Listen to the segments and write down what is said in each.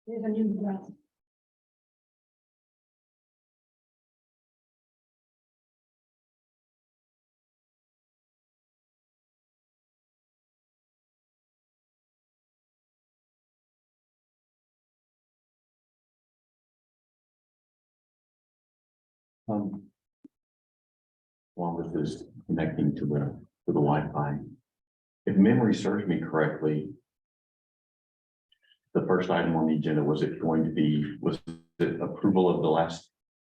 There's a new address. Um, Along with this connecting to the Wi-Fi. If memory serves me correctly, the first item on the agenda, was it approval of the last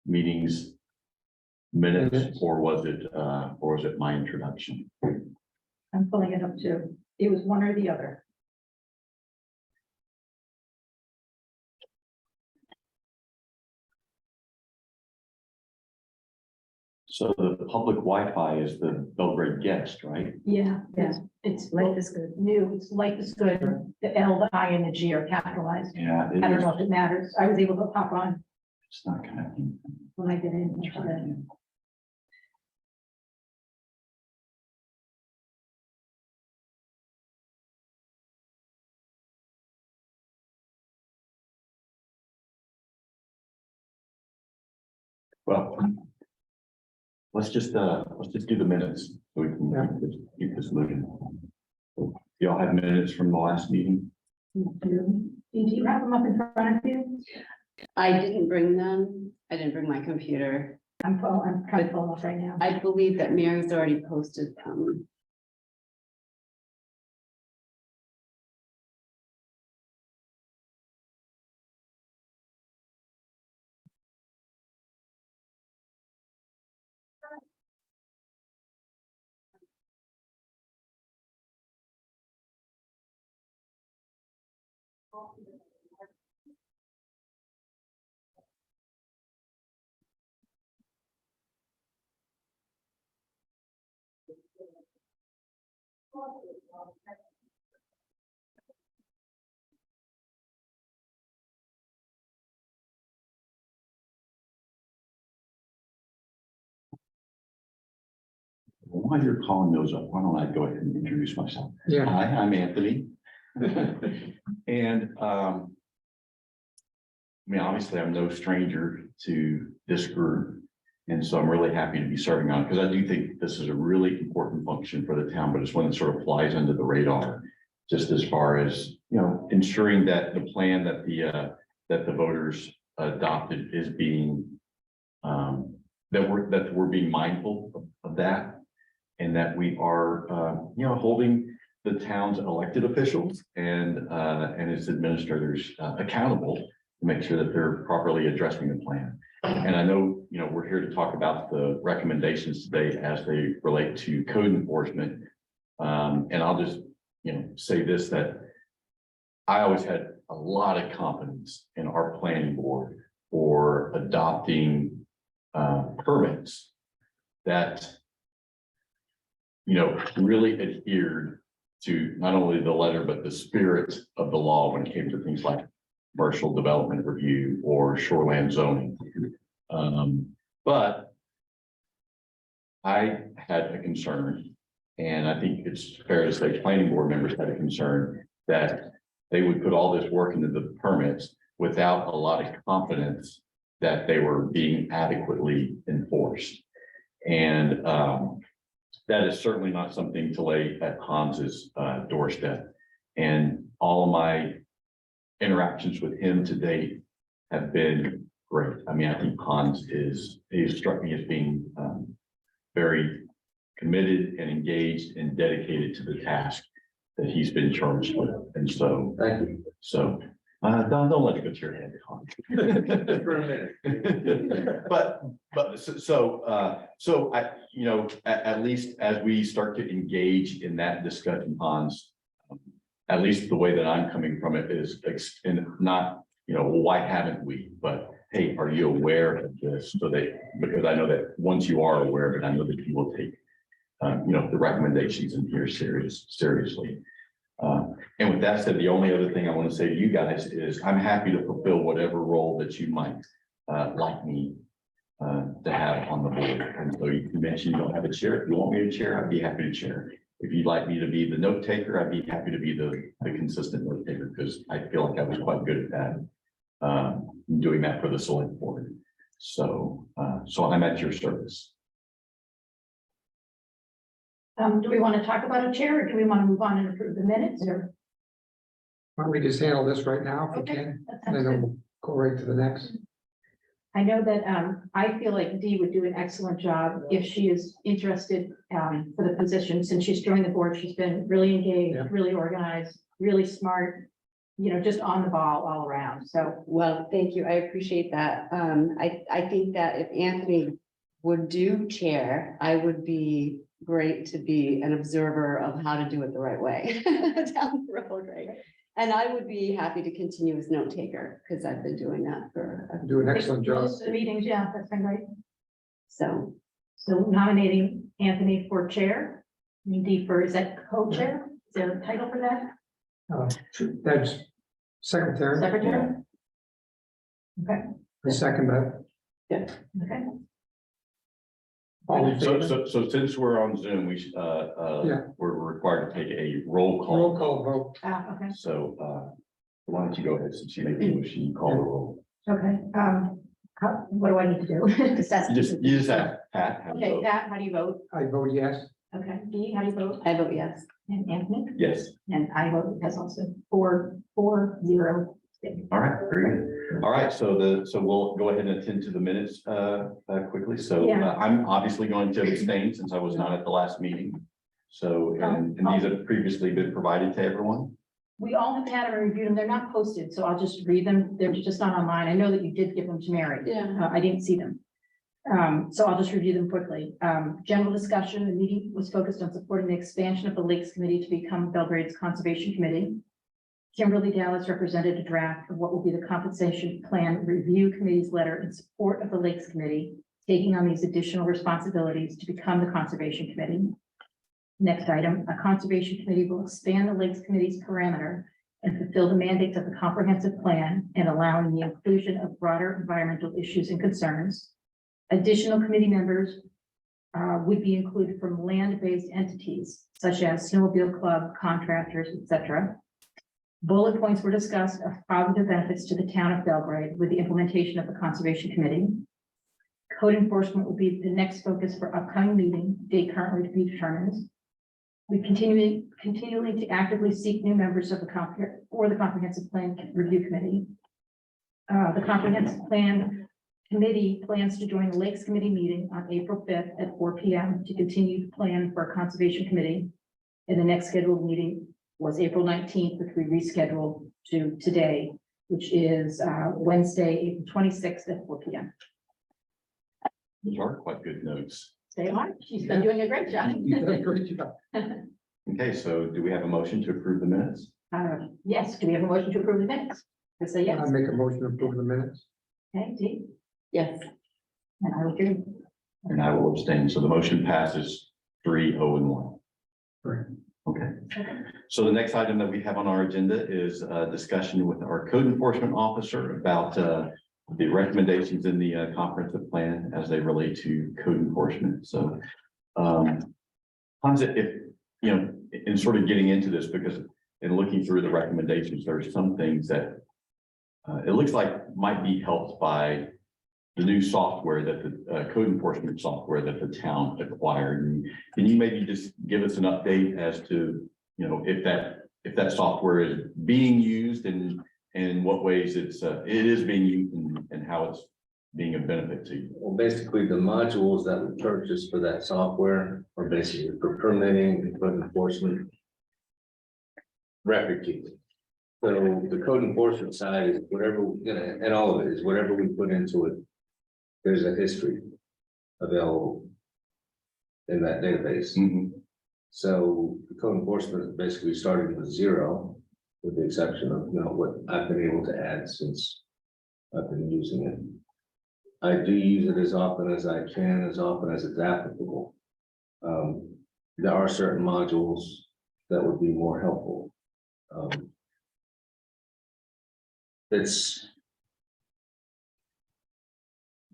meeting's minutes, or was it my introduction? I'm pulling it up too. It was one or the other. So the public Wi-Fi is the Belgrade guest, right? Yeah, Yeah. it's Life is good. new. It's life is good. The L, the I, and the G are capitalized. Yeah, I don't know if it matters. I was able to pop on It's not connecting. when I get in. yesterday. Well, let's just do the minutes so we can keep this moving. Y'all have minutes from the last meeting? Do you have them up in front of you? I didn't bring them. I didn't bring my computer. I'm trying to pull them up right now. I believe that Mary's already posted them. While you're calling those up, why don't I go ahead and introduce myself? Yeah. Hi, I'm Anthony. And, I mean, obviously, I'm no stranger to this group. And so I'm really happy to be serving on, because I do think this is a really important function for the town, but it's one that sort of flies under the radar. Just as far as, you know, ensuring that the plan that the voters adopted is being, that we're being mindful of that. And that we are, you know, holding the town's elected officials and its administrators accountable to make sure that they're properly addressing the plan. And I know, you know, we're here to talk about the recommendations today as they relate to code enforcement. And I'll just, you know, say this, that I always had a lot of confidence in our planning board for adopting permits that, you know, really adhered to not only the letter, but the spirit of the law when it came to things like commercial development review or shoreland zoning. But I had a concern, and I think it's fair to say planning board members had a concern that they would put all this work into the permits without a lot of confidence that they were being adequately enforced. And that is certainly not something to lay at Hans's doorstep. And all of my interactions with him to date have been great. I mean, I think Hans he struck me as being very committed and engaged and dedicated to the task that he's been charged with. And so, Thank you. so don't let it go to your head, Hans. For a minute. But so I, you know, at least as we start to engage in that discussion, Hans, at least the way that I'm coming from it is, and not, you know, well, why haven't we? But hey, are you aware of this? So because I know that once you are aware of it, I know that you will take, you know, the recommendations in here seriously. And with that said, the only other thing I want to say to you guys is I'm happy to fulfill whatever role that you might like me to have on the board. And so you mentioned you don't have a chair. If you want me to chair, I'd be happy to chair. If you'd like me to be the note taker, I'd be happy to be the consistent note taker, because I feel like I was quite good at that doing that for the select board. So, so I'm at your service. Do we want to talk about a chair or do we want to move on and approve the minutes or? Why don't we just handle this right now if we Okay, can, that and sounds then good. we'll go right to the next. I know that, I feel like Dee would do an excellent job if she is interested, for the position. Since she's joined the board, she's been really engaged, Yeah. really organized, really smart, you know, just on the ball all around. So, Well, thank you. I appreciate that. I think that if Anthony would do chair, I would be great to be an observer of how to do it the right way down the road, right? And I would be happy to continue as note taker because I've been doing that for, Do an excellent job. most of the meetings, yeah, that's been great. so. So nominating Anthony for chair, Dee for, is that co-chair? Is there a title for that? That's secretary, Secretary? Okay, the second, okay. all in So, favor? so since we're on Zoom, we should, Yeah. we're required to take a roll call. Roll call vote. Okay, So, why don't you go ahead, since you made the motion, you call the roll. okay. What do I need to do? You just have Pat. have a Okay, vote. Pat, how do you vote? I vote yes. Okay, Dee, how do you vote? I vote yes. And Anthony? Yes. And I vote yes also, 4-0. All right, very good. All right, so we'll go ahead and attend to the minutes quickly. So Yeah. I'm obviously going to abstain since I was not at the last meeting. So, and these have previously been provided to everyone. We all have had and reviewed them. They're not posted, so I'll just read them. They're just not online. I know that you did give them to Mary. Yeah. I didn't see them. So I'll just review them quickly. General discussion, the meeting was focused on supporting the expansion of the Lakes Committee to become Belgrade's Conservation Committee. Kimberly Dallas represented a draft of what will be the compensation plan review committee's letter in support of the Lakes Committee, taking on these additional responsibilities to become the Conservation Committee. Next item, a Conservation Committee will expand the Lakes Committee's parameter and fulfill the mandates of the comprehensive plan and allowing the inclusion of broader environmental issues and concerns. Additional committee members would be included from land-based entities such as snowmobile club, contractors, etc. Bullet points were discussed of positive benefits to the town of Belgrade with the implementation of the Conservation Committee. Code enforcement will be the next focus for upcoming meeting, date currently to be determined. We continually to actively seek new members of the Comprehensive Plan Review Committee. The Comprehensive Plan Committee plans to join the Lakes Committee meeting on April 5th at 4 p.m. to continue to plan for a Conservation Committee. And the next scheduled meeting was April 19th, which we rescheduled to today, which is Wednesday, April 26th at 4 p.m. Those are quite good notes. Stay on. She's been doing a great job. You did a great job. Okay, so do we have a motion to approve the minutes? Yes, do we have a motion to approve the minutes? I say yes. I make a motion to approve the minutes. Okay, Dee, Yes. and I will agree. And I will abstain. So the motion passes 3-0-1. Right. Okay. So the next item that we have on our agenda is a discussion with our code enforcement officer about the recommendations in the comprehensive plan as they relate to code enforcement. So Hans, if, you know, in sort of getting into this, because in looking through the recommendations, there are some things that it looks like might be helped by the new software that the code enforcement software that the town acquired. And can you maybe just give us an update as to, you know, if that software is being used and in what ways it is being used and how it's being a benefit to you? Well, basically, the modules that we purchased for that software are basically for permitting and code enforcement. Record keeping. So the code enforcement side is whatever, you know, and all of it is whatever we put into it. There's a history available in that database. Mhm. So the code enforcement is basically starting with 0, with the exception of, you know, what I've been able to add since I've been using it. I do use it as often as I can, as often as it's applicable. There are certain modules that would be more helpful. It's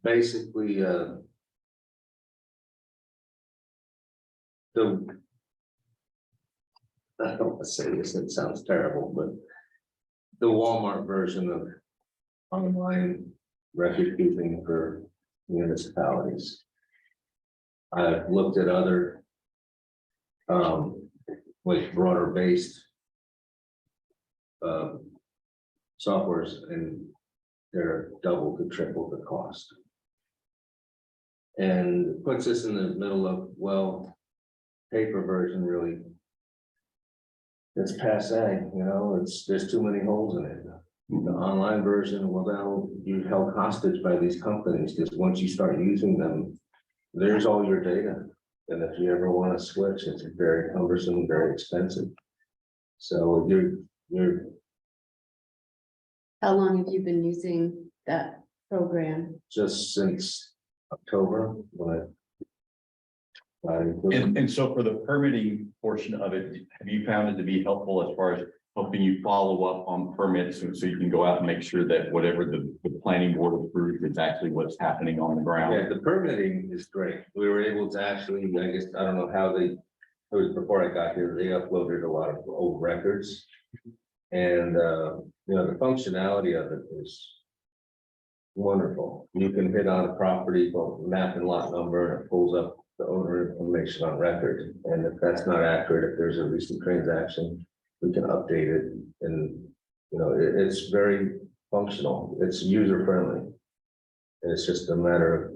basically, I don't want to say this, it sounds terrible, but the Walmart version online record keeping for municipalities. I've looked at other like broader based softwares, and they're double to triple the cost. And puts us in the middle of, well, paper version really. It's passe, you know, there's too many holes in it. The online version, well, now you're held hostage by these companies, because once you start using them, there's all your data. And if you ever want to switch, it's very cumbersome, very expensive. So you're How long have you been using that program? just since October, when And so for the permitting portion of it, have you found it to be helpful as far as helping you follow up on permits, so you can go out and make sure that whatever the planning board approves is actually what's happening on the ground? yeah, the permitting is great. We were able to actually, I guess, I don't know how it was before I got here, they uploaded a lot of old records. And, you know, the functionality of it is wonderful. You can hit on a property, map and lot number, and it pulls up the owner information on record. And if that's not accurate, if there's a recent transaction, we can update it. And, you know, it's very functional. It's user friendly. And it's just a matter of,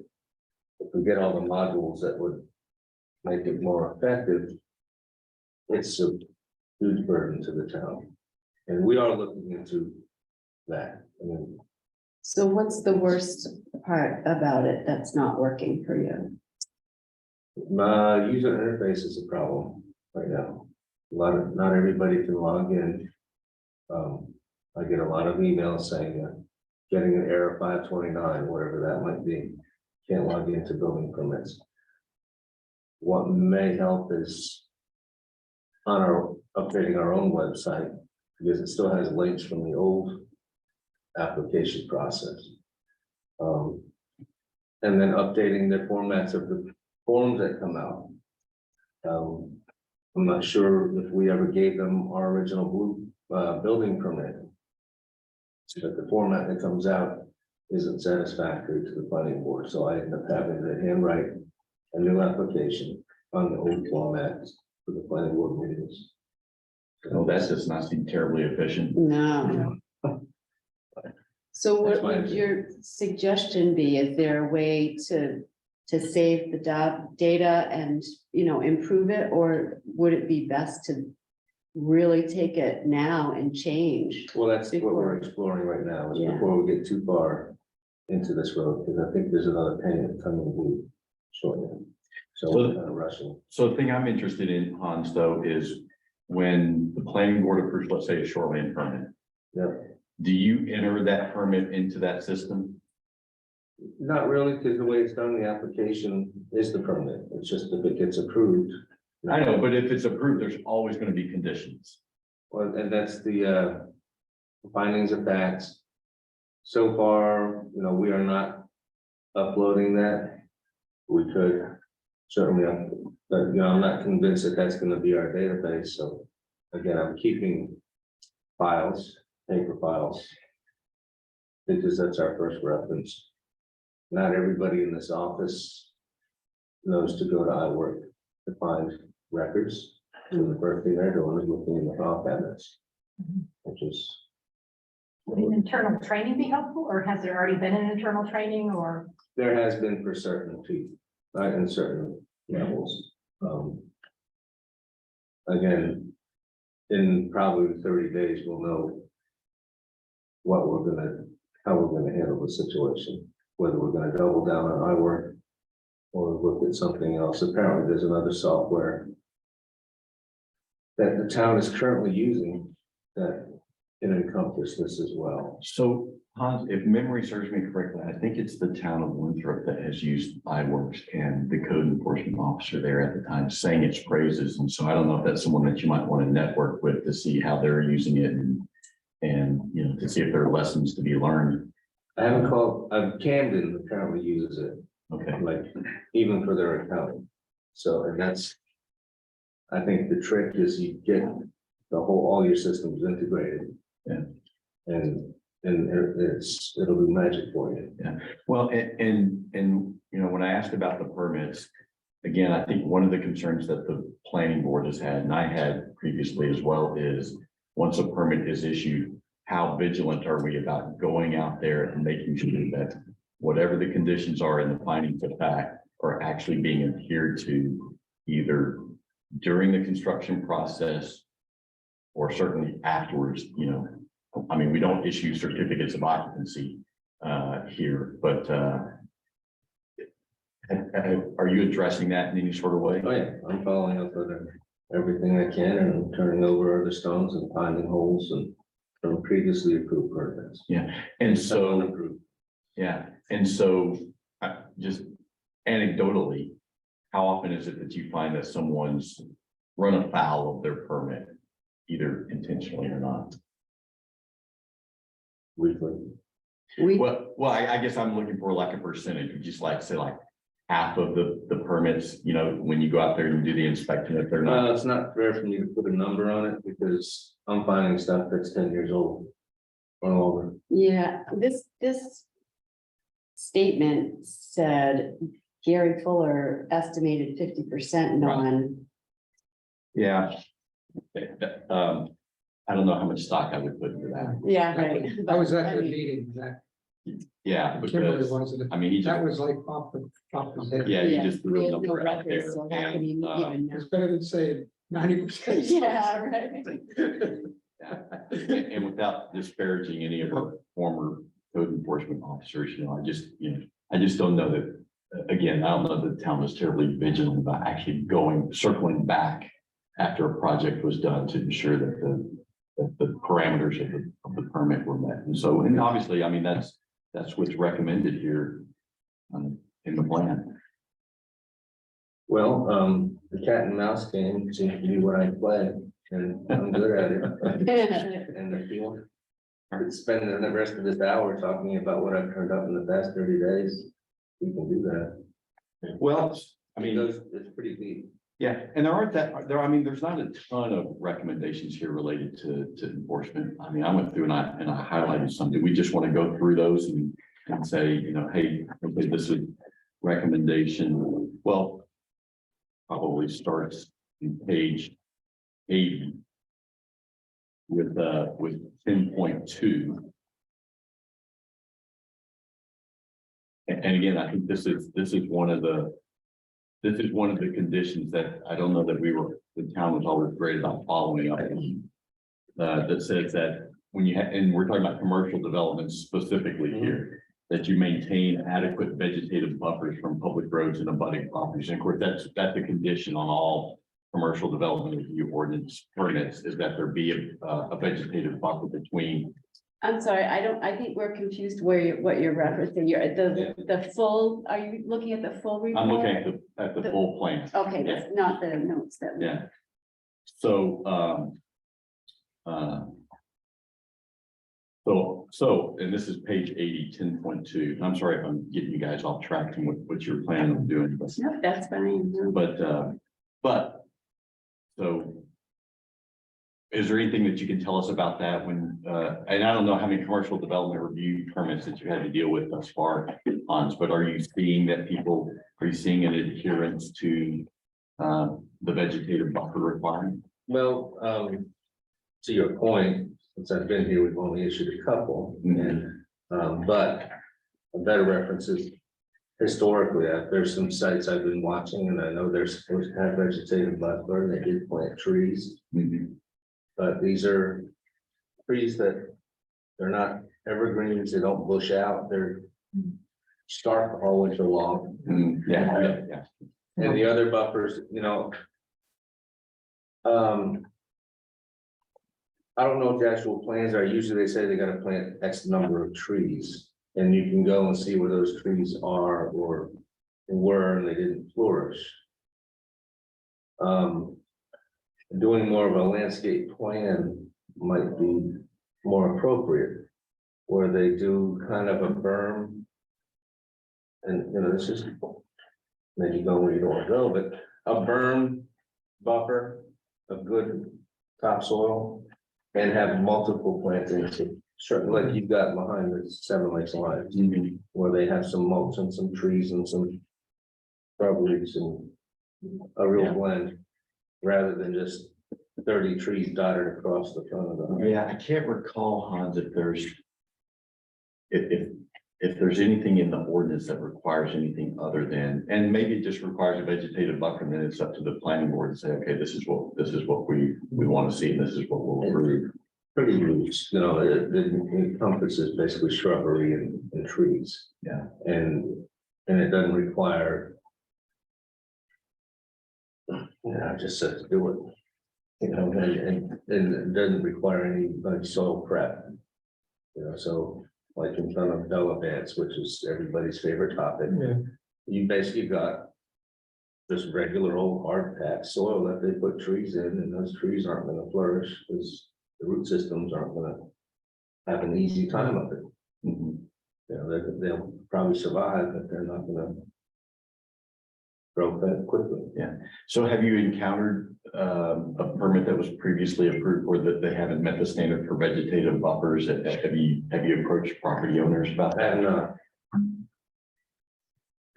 if we get all the modules that would make it more effective, it's a huge burden to the town. And we are looking into that. I mean, So what's the worst part about it that's not working for you? my user interface is a problem right now. Not everybody can log in. I get a lot of emails saying, getting an error 529, whatever that might be. Can't log into building permits. What may help is on updating our own website, because it still has links from the old application process. And then updating the formats of the forms that come out. I'm not sure if we ever gave them our original building permit. But the format that comes out isn't satisfactory to the planning board, so I end up having to handwrite a new application on the old format for the planning board meetings. No, that does not seem terribly efficient. No. So what That's my would your suggestion be? Is there a way to save the data and, you know, improve it? Or would it be best to really take it now and change? Well, that's what we're Before- exploring right now, is Yeah. before we get too far into this road, because I think there's another payment coming due shortly. So we're kind of rushing. So the thing I'm interested in, Hans, though, is when the planning board approves, let's say, a shoreline permit. Yep. Do you enter that permit into that system? Not really, because the way it's done, the application is the permit. It's just if it gets approved. I know, but if it's approved, there's always going to be conditions. Well, and that's the findings of facts. So far, you know, we are not uploading that. We could certainly, but you know, I'm not convinced that that's gonna be our database, so. Again, I'm keeping files, paper files. Because that's our first reference. Not everybody in this office knows to go to iWork to find records. So the first thing they're doing is looking in the file cabinets. Which is, Would an internal training be helpful, or has there already been an internal training, or? there has been for certain people, right, in certain levels. Again, in probably 30 days, we'll know how we're gonna handle the situation, whether we're gonna double down on iWork or look at something else. Apparently, there's another software that the town is currently using that can encompass this as well. So Hans, if memory serves me correctly, I think it's the town of Winthrop that has used iWorks, and the code enforcement officer there at the time sang its praises. And so I don't know if that's someone that you might want to network with to see how they're using it and you know, to see if there are lessons to be learned. I haven't called, Camden apparently uses it, Okay. like, even for their accounting. So, and that's, I think the trick is you get all your systems integrated. Yeah. And and it'll do magic for you. Well, you know, when I asked about the permits, again, I think one of the concerns that the planning board has had, and I had previously as well, is once a permit is issued, how vigilant are we about going out there and making sure that whatever the conditions are in the findings of fact are actually being adhered to either during the construction process or certainly afterwards, you know. I mean, we don't issue certificates of occupancy here, but are you addressing that in any sort of way? Oh, yeah, I'm following up with everything I can and I'm turning over the stones and finding holes and from previously approved permits. And so, Unapproved. yeah, and so just anecdotally, how often is it that you find that someone's run afoul of their permit, either intentionally or not? Weekly. Well, I guess I'm looking for like a percentage, would you just like say like half of the permits, you know, when you go out there and do the inspection, if they're not. It's not fair for me to put a number on it because I'm finding stuff that's 10 years old or older. Yeah, this statement said Gary Fuller estimated 50% non. Yeah. I don't know how much stock I would put into that. Yeah, right. I was at I the mean, meeting that Yeah, Kimberly because, was, I mean, he that just, was like off the head. yeah, he Yeah, just threw a there's no number out record, there. so how can And, you even know? It's better than saying 90%. Yeah, right. and without disparaging any of our former code enforcement officers, you know, I just don't know that, again, I don't know that the town was terribly vigilant about actually circling back after a project was done to ensure that the parameters of the permit were met. And so, and obviously, I mean, that's what's recommended here in the plan. Well, the cat and mouse game seems to be what I play and I'm good at it. And if you want to spend the rest of this hour talking about what I've turned up in the past 30 days, we can do that. Well, I mean, It's pretty deep. yeah, and I mean, there's not a ton of recommendations here related to enforcement. I mean, I went through and I highlighted some. Do we just want to go through those and say, you know, hey, okay, this is recommendation? Well, probably starts in page 80 with 10.2. And again, I think this is one of the conditions that I don't know that the town was always great about following up. That says that when you and we're talking about commercial development specifically here, that you maintain adequate vegetative buffers from public roads and abutting properties. And of course, that's a condition on all commercial development review ordinance permits, is that there be a vegetative buffer between. I'm sorry, I think we're confused what you're referencing. The full, are you looking at the full report? I'm looking at the full plan. Okay, that's not the notes that. Yeah. So, and this is page 80, 10.2. I'm sorry if I'm getting you guys off track from what you're planning on doing, but, No, that's fine. so. Is there anything that you can tell us about that when, and I don't know how many commercial development review permits that you had to deal with thus far, Hans, but are you seeing an adherence to the vegetative buffer requirement? Well, to your point, since I've been here, we've only issued a couple, and but a better reference is historically, there's some sites I've been watching, and I know they're supposed to have vegetative buffer, and they did plant trees. Mhm. But these are trees that they're not evergreens, they don't bush out, they're stark all winter long. Yeah. And the other buffers, you know. I don't know what the actual plans are. Usually they say they gotta plant X number of trees. And you can go and see where those trees are or were and they didn't flourish. Doing more of a landscape plan might be more appropriate. Where they do kind of a berm. And, you know, this is maybe go where you don't want to go, but a berm buffer of good topsoil and have multiple plantings of Certainly, like you've got behind the Seven Lakes Alliance, Mhm. where they have some mulch and some trees and some shrubberies and a real Yeah. blend, rather than just 30 trees dotted across the front of the. Yeah, I can't recall, Hans, if there's. If there's anything in the ordinance that requires anything other than, and maybe it just requires a vegetative buffer, and then it's up to the planning board to say, okay, this is what we want to see, and this is what we'll approve. Pretty loose, you know, it encompasses basically shrubbery and trees. Yeah. And it doesn't require. Just to do it. You know, and it doesn't require any like soil prep. You know, so like in front of Bella beds, which is everybody's favorite topic, Yeah, you basically got. Just regular old hard packed soil that they put trees in, and those trees aren't gonna flourish, because the root systems aren't gonna. Have an easy time of it, Mhm. you know, they'll probably survive, but they're not gonna. Grow that quickly. So have you encountered a permit that was previously approved or that they haven't met the standard for vegetative buffers? Have you approached property owners about that?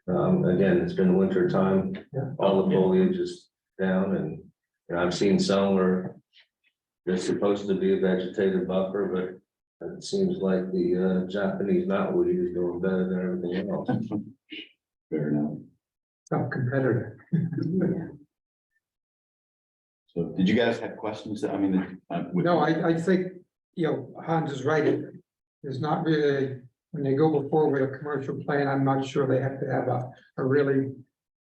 And again, it's been winter time, all the foliage is down, and I've seen some where. They're supposed to be a vegetative buffer, but it seems like the Japanese knotweed is doing better than everything else. Fair enough. tough competitor. So did you guys have questions? I mean, No, I think, you know, Hans is right. There's not really, when they go before with a commercial plan, I'm not sure they have to have a really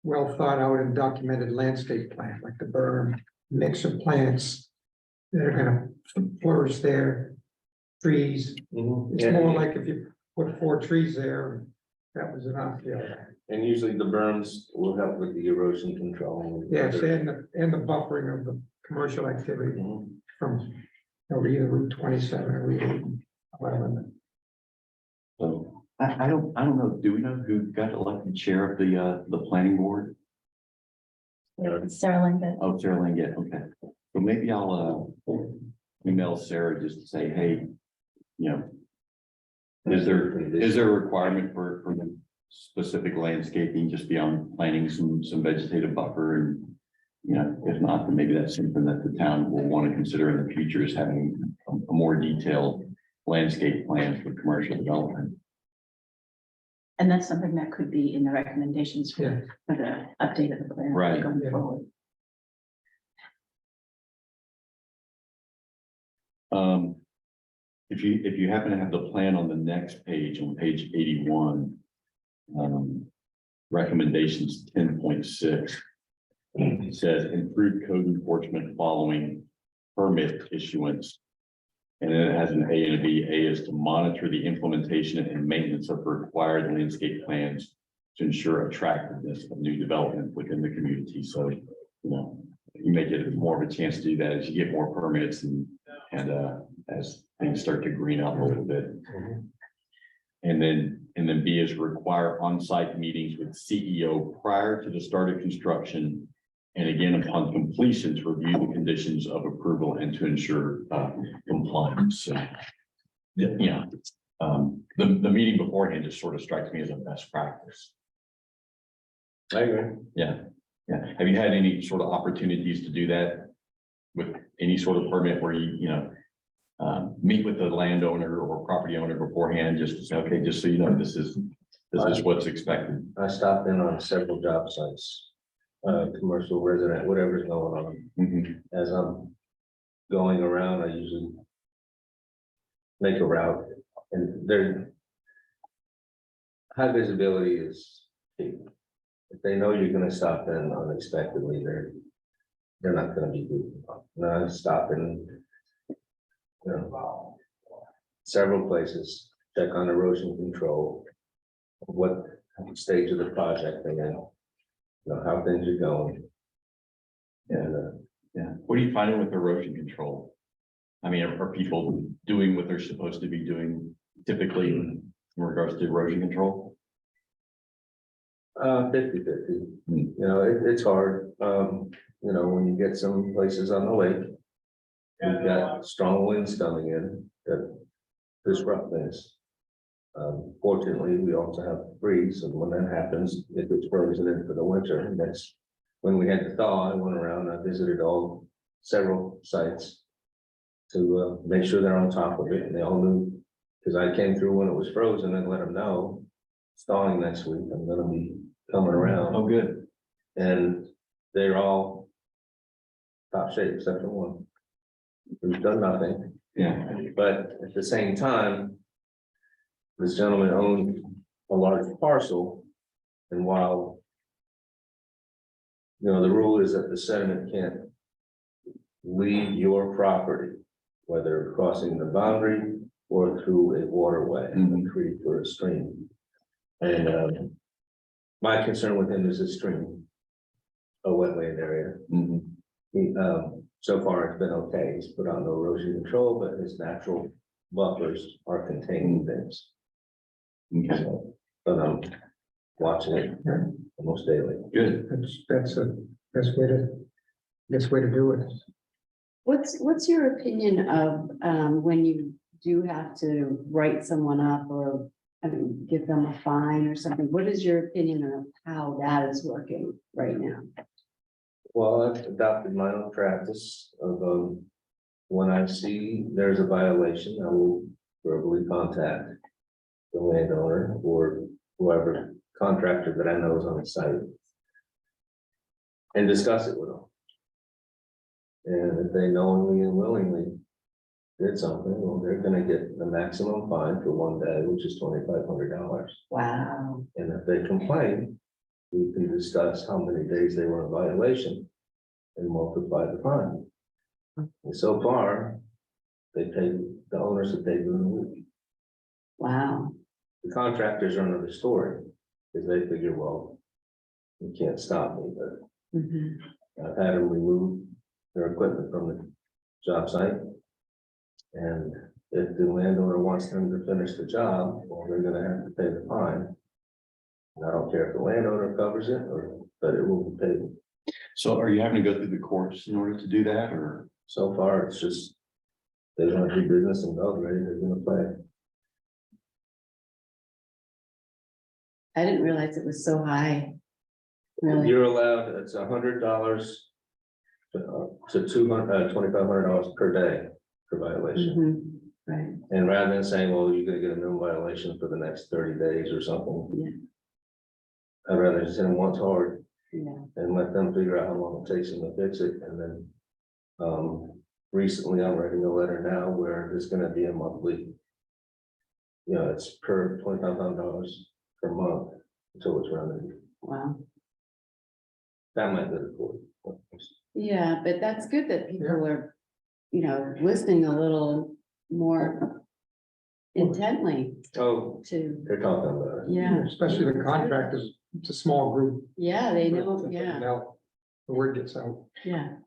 well thought out and documented landscape plan, like the berm, mix of plants that are gonna flourish there, trees. It's more like if you put 4 trees there, that was enough, yeah. And usually the berms will help with the erosion control. Yes, and the buffering of the commercial activity Mhm. from, you know, either Route 27 or Route 11. So I don't know. Do we know who got elected chair of the planning board? Sarah Linda. Oh, Sarah Linggett, okay. So maybe I'll email Sarah just to say, hey, you know. Is there a requirement for specific landscaping just beyond planting some vegetative buffer? And, you know, if not, then maybe that's something that the town will want to consider in the future, is having a more detailed landscape plan for commercial development. And that's something that could be in the recommendations Yeah. for the update of the plan. Right. Going Yeah. forward. If you happen to have the plan on the next page, on page 81, recommendations 10.6. It says improve code enforcement following permit issuance. And then it has an A and a B. A is to monitor the implementation and maintenance of required landscape plans to ensure attractiveness of new development within the community. So, you know, you may get more of a chance to do that as you get more permits and as things start to green up a little bit. And then B is require on-site meetings with CEO prior to the start of construction. And again, upon completion, to review the conditions of approval and to ensure compliance. So, yeah, the meeting beforehand just sort of strikes me as a best practice. I agree. Yeah. Have you had any sort of opportunities to do that with any sort of permit where you meet with the landowner or property owner beforehand, just to say, okay, just so you know, this is what's expected? I stopped in on several job sites, commercial, resident, whatever's going on. Mhm. As I'm going around, I usually make a route, and there high visibility is key. If they know you're gonna stop in unexpectedly, they're not gonna be good. No, stop in, you know, several places, check on erosion control, what stage of the project they're in, you know, how things are going. And, Yeah. What are you finding with erosion control? I mean, are people doing what they're supposed to be doing typically in regards to erosion control? 50-50, you know, it's hard, you know, when you get some places on the lake. You've got strong winds coming in that disrupt things. Fortunately, we also have freeze, and when that happens, it gets frozen in for the winter, and that's when we had the thaw. I went around, I visited several sites to make sure they're on top of it, and they all knew, because I came through when it was frozen and let them know it's thawing next week, I'm gonna be coming around, Oh, good. and they're all top shape except for one. We've done nothing. Yeah. But at the same time, this gentleman owned a large parcel, and while you know, the rule is that the sediment can't leave your property, whether crossing the boundary or through a waterway, a creek or a stream. And my concern with him is a stream, a wetland area. Mhm. He, so far it's been okay. He's put on no erosion control, but his natural buffers are containing things. Okay, So, but I'm watching it almost daily. good. That's a best way to do it. What's your opinion of, when you do have to write someone up or, I mean, give them a fine or something? What is your opinion of how that is working right now? Well, I've adopted my own practice of, when I see there's a violation, I will verbally contact the landowner or whoever contractor that I know is on the site and discuss it with them. And if they knowingly and willingly did something, well, they're gonna get the maximum fine for one day, which is $2,500. Wow. And if they complain, we can discuss how many days they were in violation and multiply the fine. And so far, they paid, the owners have paid them a week. Wow. The contractors are another story, because they figure, well, you can't stop me, but Mhm. I've had them remove their equipment from the job site. And if the landowner wants them to finish the job, well, they're gonna have to pay the fine. And I don't care if the landowner covers it or, but it will be paid. So are you having to go through the courts in order to do that, or? So far, it's just, they want to do business in Belgrade, they're gonna play. I didn't realize it was so high. Really? You're allowed, it's $100 to $2,500 per day for violation. Mhm. Right, And rather than saying, well, you're gonna get a minimum violation for the next 30 days or something. Yeah. I'd rather just hit them once hard yeah, and let them figure out how long it takes them to fix it, and then. Recently, I'm writing a letter now where there's gonna be a monthly. You know, it's per $2,500 per month until it's remedied. wow. That might be the court. Yeah, but that's good that people are, listening a little more intently Oh, to, they're talking about it. yeah, Especially the contractors, it's a small group. yeah, they know, but, yeah, The word gets out. yeah.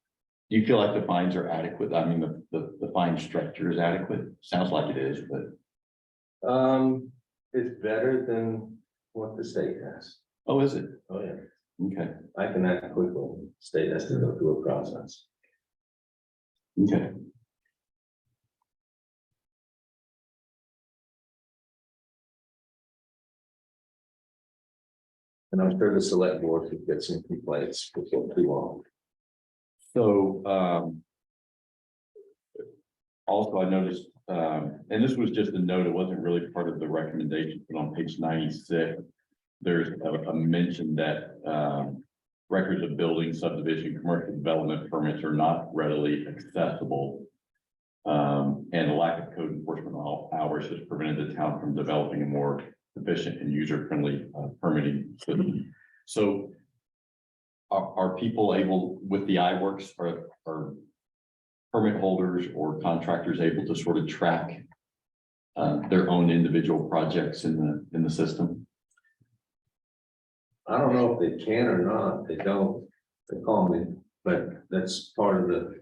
Do you feel like the fines are adequate? I mean, the fine structure is adequate? Sounds like it is, but, It's better than what the state has. oh, is it? Oh, yeah, Okay, I can act quickly. State has to go through a process. okay. And I'm sure the select board could get some complaints before too long. So, also I noticed, and this was just a note, it wasn't really part of the recommendation, but on page 96, there's a mention that, records of building subdivision, commercial development permits are not readily accessible. And a lack of code enforcement hours has prevented the town from developing a more efficient and user-friendly permitting system. So are people able, with the iWorks, are permit holders or contractors able to sort of track their own individual projects in the system? I don't know if they can or not. They don't. They call me, but that's part of the,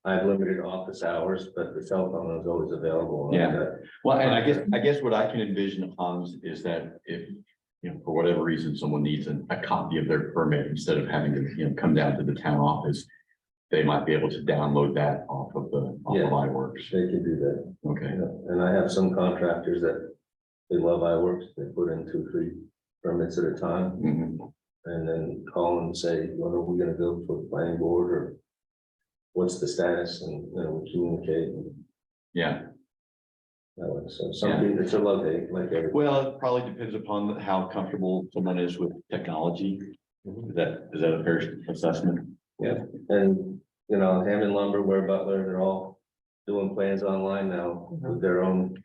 I have limited office hours, but the cell phone is always available. Yeah. Well, and I guess what I can envision, Hans, is that if, for whatever reason, someone needs a copy of their permit instead of having to, come down to the town office, they might be able to download that off of Yeah. iWorks. They can do that. Okay, Yeah, and I have some contractors that they love iWorks, they put in 2, 3 permits at a time. Mhm. And then call and say, when are we gonna go for the planning board, or what's the status, and, we communicate. And Yeah, that way. So something, it's a love hate, like every. well, it probably depends upon how comfortable someone is with technology. Is that a fair assessment? Yeah, and, Hammond Lumber, Ware Butler, they're all doing plans online now with their own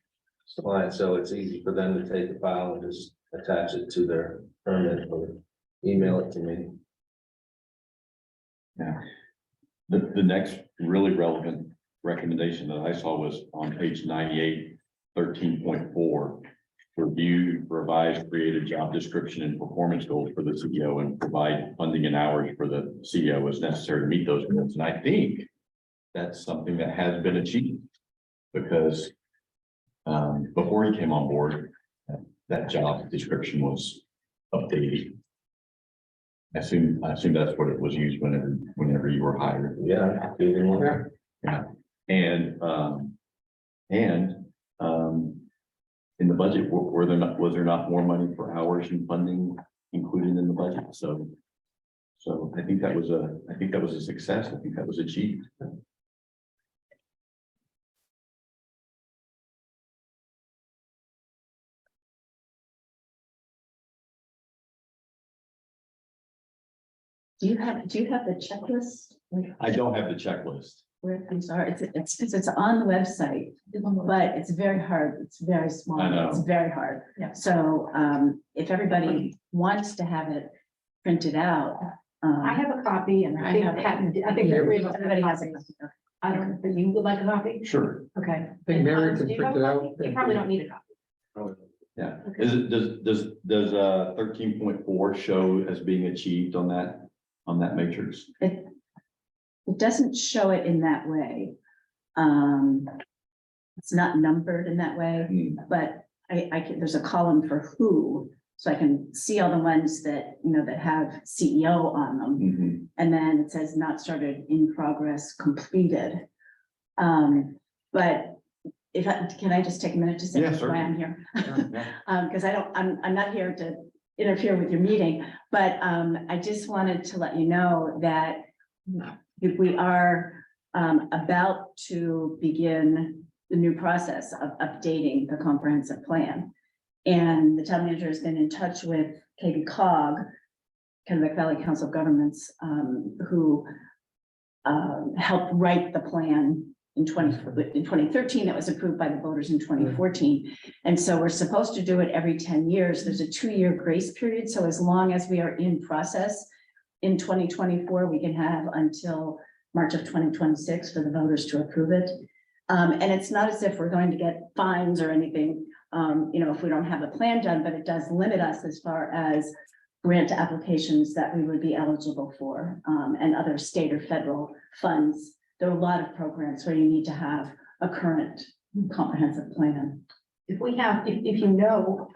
clients, so it's easy for them to take a file and just attach it to their permit or email it to me. Yeah. The next really relevant recommendation that I saw was on page 98, 13.4. Review, revise, create a job description and performance goals for the CEO and provide funding and hours for the CEO as necessary to meet those goals. And I think that's something that has been achieved. Because before he came on board, that job description was updated. I assume that's what it was used whenever you were hired. Yeah. Yeah, and in the budget, was there not more money for hours and funding included in the budget? So I think that was a success. I think that was achieved. Do you have the checklist? Like, I don't have the checklist. I'm sorry, it's because it's on the website, but it's very hard. It's very small. I know. It's very hard. Yeah. So, if everybody wants to have it printed out. I have a copy and I I think have it. I think Everybody has it. I don't, but you would like a copy? Sure. Okay. I think Mary can Do you have print a it copy? out. You probably don't need a copy. Yeah. Okay. Is it, does 13.4 show as being achieved on that matrix? It doesn't show it in that way. It's not numbered in that way, Hmm. but I can, there's a column for who, so I can see all the ones that, that have CEO on them. Mhm. And then it says not started, in progress, completed. But can I just take a minute to say Yeah, why certainly. I'm here? Yeah. Because I'm not here to interfere with your meeting, but I just wanted to let you know that we are about to begin the new process of updating the comprehensive plan. And the town manager has been in touch with KB-COG, Kennebec Valley Council of Governments, who helped write the plan in 2013, that was approved by the voters in 2014. And so we're supposed to do it every 10 years. There's a 2-year grace period. So as long as we are in process in 2024, we can have until March of 2026 for the voters to approve it. And it's not as if we're going to get fines or anything, if we don't have a plan done, but it does limit us as far as grant applications that we would be eligible for, and other state or federal funds. There are a lot of programs where you need to have a current comprehensive plan. If you know,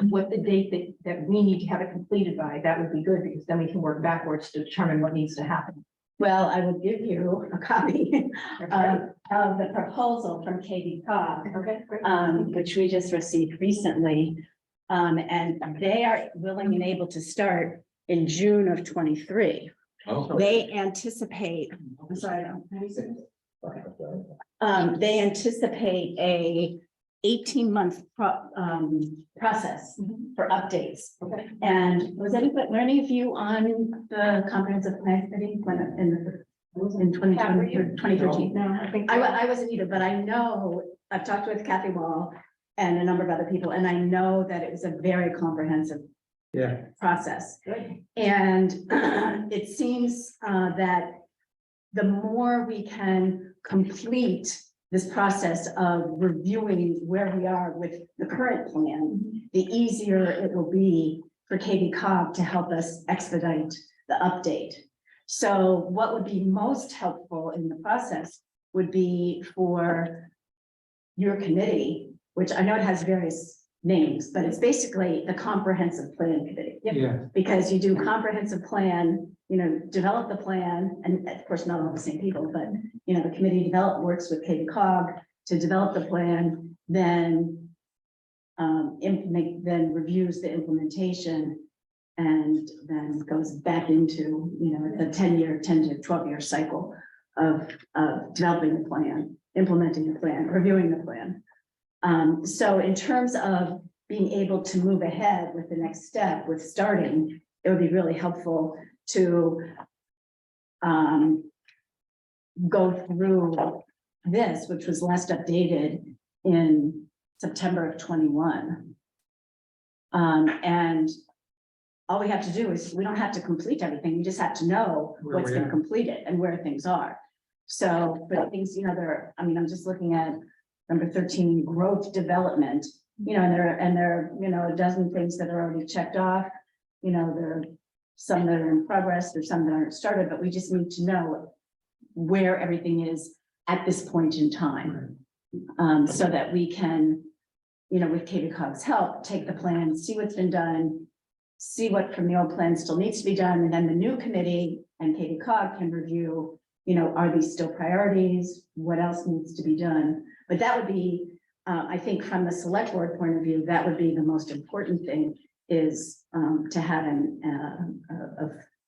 what the date that we need to have it completed by, that would be good, because then we can work backwards to determine what needs to happen. Well, I will give you a copy of the proposal from KB-COG, Okay, great. which we just received recently. And they are willing and able to start in June of 23. Oh. They anticipate, I'm sorry, they anticipate a 18-month process for updates. Okay. And were any of you on the comprehensive plan committee in 2013? No, I think. I wasn't either, but I know, I've talked with Kathy Wall and a number of other people, and I know that it was a very comprehensive Yeah, process. Good. And it seems that the more we can complete this process of reviewing where we are with the current plan, the easier it will be for KB-COG to help us expedite the update. So what would be most helpful in the process would be for your committee, which I know it has various names, but it's basically the comprehensive plan committee. Yeah, Because you do comprehensive plan, you know, develop the plan, and of course, not all the same people, but, you know, the committee works with KCOG to develop the plan, then implement, then reviews the implementation, and then goes back into, you know, the 10 to 12-year cycle of developing the plan, implementing the plan, reviewing the plan. So in terms of being able to move ahead with the next step with starting, it would be really helpful to go through this, which was last updated in September of 21. And all we have to do is, we don't have to complete everything, we just have to know Where what's we been are. completed and where things are. So, but things, you know, I'm just looking at number 13, growth development, you know, and there are, you know, a dozen things that are already checked off. You know, there are some that are in progress, there's some that aren't started, but we just need to know where everything is at this point in time. So that we can, you know, with KCOG's help, take the plan, see what's been done, see what from the old plan still needs to be done, and then the new committee and KCOG can review, you know, are these still priorities? What else needs to be done? But that would be, I think from the select board point of view, that would be the most important thing, is to have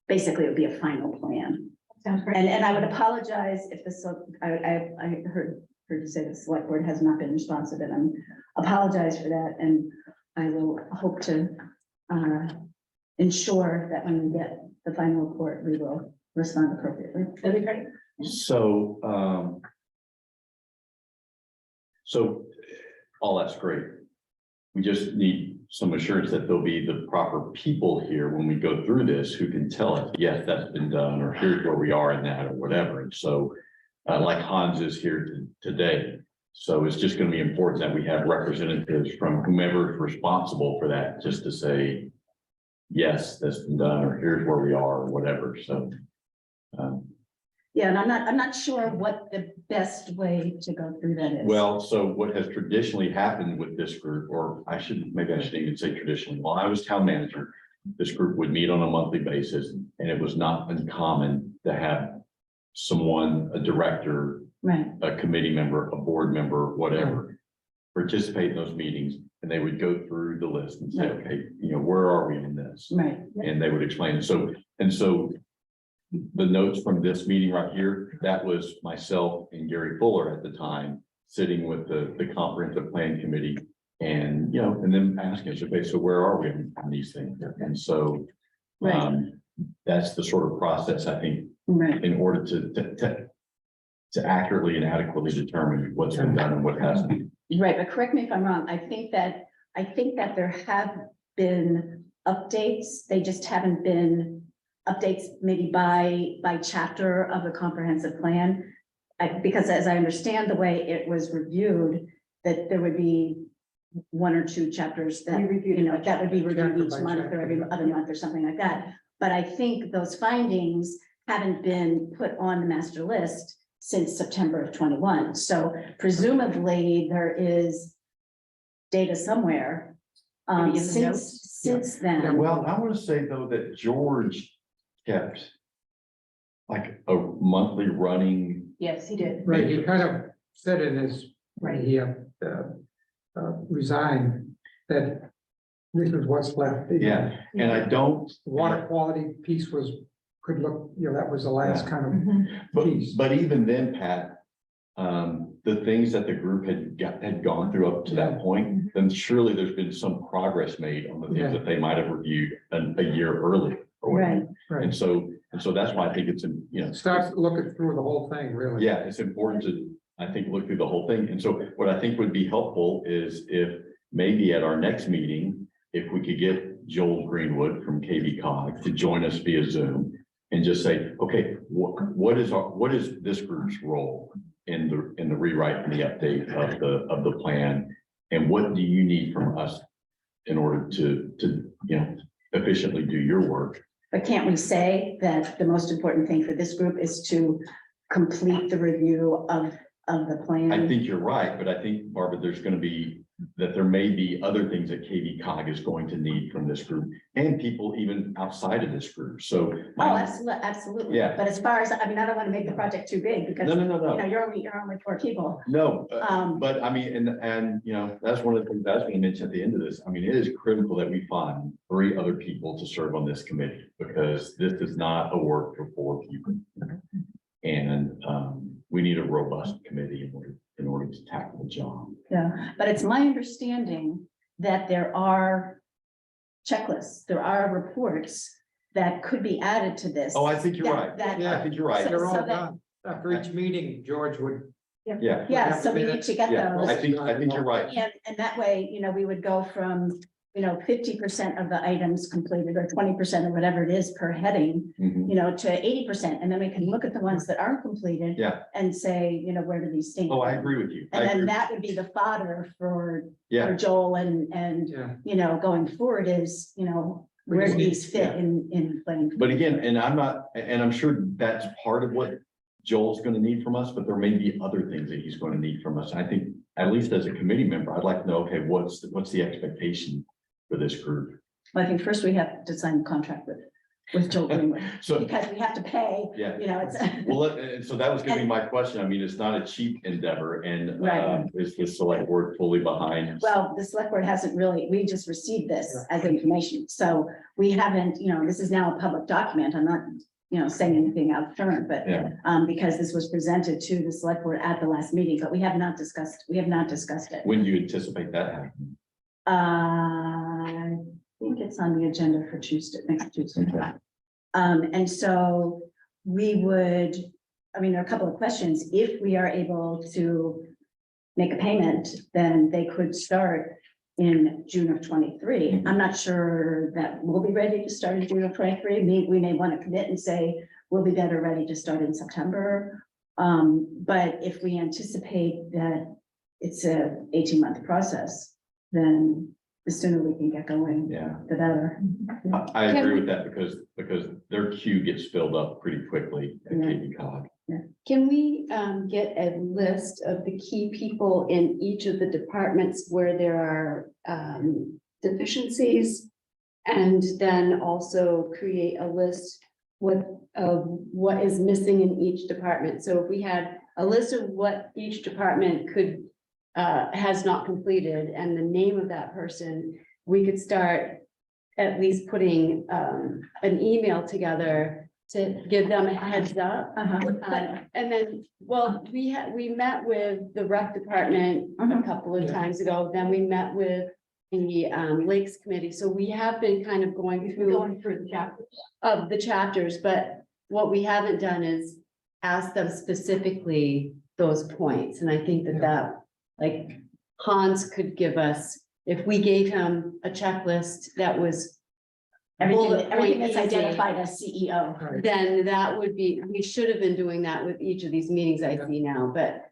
basically it would be a final plan. Sounds great. And I would apologize if I heard you say the select board has not been responsive, and I'm apologize for that, and I will hope to ensure that when we get the final report, we will respond appropriately. That'd be great. So, all that's great. We just need some assurance that there'll be the proper people here when we go through this who can tell us, yes, that's been done, or here's where we are in that, or whatever. And so, like Hans is here today. So it's just going to be important that we have representatives from whomever is responsible for that, just to say, yes, that's been done, or here's where we are, or whatever. So, Yeah, and I'm not sure what the best way to go through that is. well, so what has traditionally happened with this group, or maybe I shouldn't even say traditionally, while I was town manager, this group would meet on a monthly basis, and it was not uncommon to have someone, a director, Right, a committee member, a board member, whatever, participate in those meetings, and they would go through the list and say, Right. okay, you know, where are we in this? right. And they would explain. So the notes from this meeting right here, that was myself and Gary Fuller at the time, sitting with the comprehensive plan committee, and, you know, and then asking us, okay, so where are we on these things? And so Right. that's the sort of process, I think, Right, in order to accurately and adequately determine what's been done and what hasn't. right, but correct me if I'm wrong, I think that there have been updates, they just haven't been updates maybe by chapter of the comprehensive plan. Because as I understand the way it was reviewed, that there would be one or two chapters that, We reviewed you know, it. that would be reviewed Chapter each by month or chapter. every other month or something like that. But I think those findings haven't been put on the master list since September of 21. So presumably there is data somewhere Maybe in the notes? since then. Well, I want to say though that George kept like a monthly running, Yes, he did. right, he kind of said in his, when Right. he resigned, that this is what's left. yeah, and I don't, The water quality piece could look, you know, that was the last kind of Mhm. piece. but even then, Pat, the things that the group had gone through up to that point, then surely there's been some progress made on the Yeah. things that they might have reviewed a year earlier or whatever. Right, Right, And so that's why I think it's, you know. start looking through the whole thing, really. Yeah, it's important to, I think, look through the whole thing. And so what I think would be helpful is if maybe at our next meeting, if we could get Joel Greenwood from KCOG to join us via Zoom and just say, okay, what is this group's role in the rewrite and the update of the plan? And what do you need from us in order to, you know, efficiently do your work? but can't we say that the most important thing for this group is to complete the review of the plan. I think you're right, but I think, Barbara, there's gonna be, that there may be other things that KV cog is going to need from this group and people even outside of this group, so. Oh, absolutely, absolutely. Yeah. But as far as, I mean, I don't want to make the project too big because, No, you no, no, know, no, you're only 4 people. no, Um, but I mean, and, you know, that's one of the things I was gonna mention at the end of this. I mean, it is critical that we find 3 other people to serve on this committee, because this is not a work for 4 people. And, we need a robust committee in order to tackle the job. Yeah, but it's my understanding that there are checklists, there are reports that could be added to this. Oh, I think you're that- right. That, Yeah. I think you're right. They're all So that- done. After each meeting, George would. Yeah, yeah, so we need to get yeah, those. I think you're right. And that way, you know, we would go from, you know, 50% of the items completed or 20% or whatever it is per heading, Mhm. you know, to 80%. And then we can look at the ones that aren't completed. Yeah. And say, you know, where do these stand? Oh, I agree with you. I And then agree. that would be the fodder for Yeah, Joel and, Yeah. you know, going forward is, you know, We where just do need- these fit in planning? but again, and I'm not, and I'm sure that's part of what Joel's gonna need from us, but there may be other things that he's gonna need from us. I think, at least as a committee member, I'd like to know, okay, what's the expectation for this group? I think first we have to sign the contract with Joel Greenwood, So, because we have to pay, yeah. you know, it's. Well, and so that was gonna be my question. I mean, it's not a cheap endeavor, and Right. is the select board fully behind? Well, the select board hasn't really, we just received this as information, so we haven't, you know, this is now a public document, I'm not, you know, saying anything out of turn, but. Yeah. Because this was presented to the select board at the last meeting, but we have not discussed it. When do you anticipate that happening? I think it's on the agenda for Tuesday, next Tuesday. Okay. And so we would, I mean, there are a couple of questions. If we are able to make a payment, then they could start in June of 23. I'm not sure that we'll be ready to start in June of 23. We may want to commit and say we'll be better ready to start in September. But if we anticipate that it's a 18-month process, then the sooner we can get going, Yeah, the better. I agree with that because their queue gets filled up pretty quickly at Yeah. KV cog. Can we get a list of the key people in each of the departments where there are deficiencies? And then also create a list of what is missing in each department. So if we had a list of what each department could has not completed and the name of that person, we could start at least putting an email together to give them a heads up. And then, well, we met with the rec department a couple of Yeah. times ago, then we met with the Lakes Committee, so we have been kind of going through through the chapters. of the chapters, but what we haven't done is ask them specifically those points, and I think that Yeah. that, like, Hans could give us, if we gave him a checklist that was bullet Everything point that's easy, identified as CEO. Right. then that would be, we should have been doing that with each of these meetings I Yeah. see now, but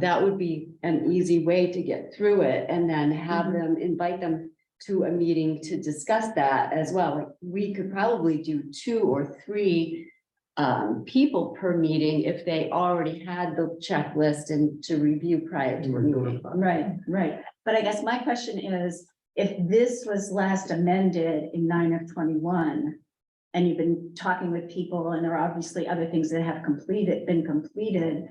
that would be an easy way to get through it and then have Mhm. them, invite them to a meeting to discuss that as well. Like, we could probably do 2 or 3 people per meeting if they already had the checklist and to review prior to the meeting. Right, right. But I guess my question is, if this was last amended in 9 of 21, and you've been talking with people, and there are obviously other things that have been completed,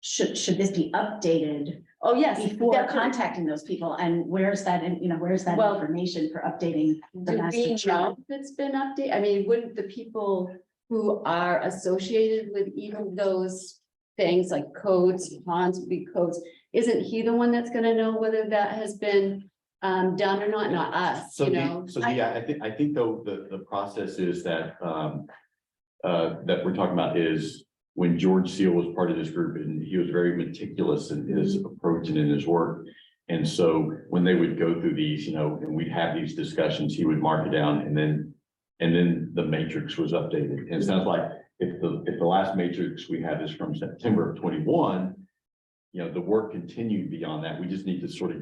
should this be updated Oh, yes. before definitely. contacting those people? And where's that, where's that Well, information for updating? the Do master we chart? know if it's been updated? I mean, wouldn't the people who are associated with even those things like codes, Hans would be codes, isn't he the one that's gonna know whether that has been done or not us, So you know? I think though, the process is that, that we're talking about is when George Seal was part of this group, and he was very meticulous in his approach and in his work. And so when they would go through these, and we'd have these discussions, he would mark it down, and then the matrix was updated. And it sounds like if the last matrix we have is from September of 21, the work continued beyond that. We just need to sort of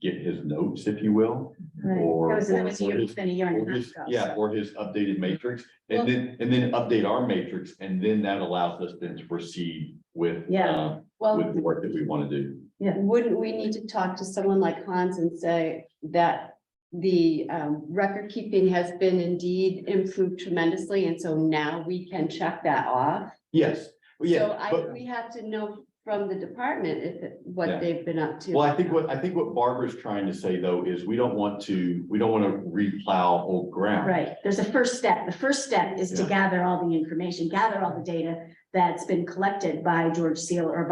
get his notes, if you will. Right. Or- That was or his- been a year and Or a half his, ago. yeah, or his updated matrix, and then update our matrix, and then that allows us then to proceed with. Yeah. With Well, the work that we want to do. wouldn't we need to talk to someone like Hans and say that the record keeping has been indeed improved tremendously, and so now we can check that off? Yes, well, yeah, So but, we have to know from the department if, Yeah. what they've been up to. well, I think what Barbara's trying to say though is we don't want to replow old ground. Right, there's a first step. The first step is to Yeah. gather all the information, gather all the data that's been collected by George Seal or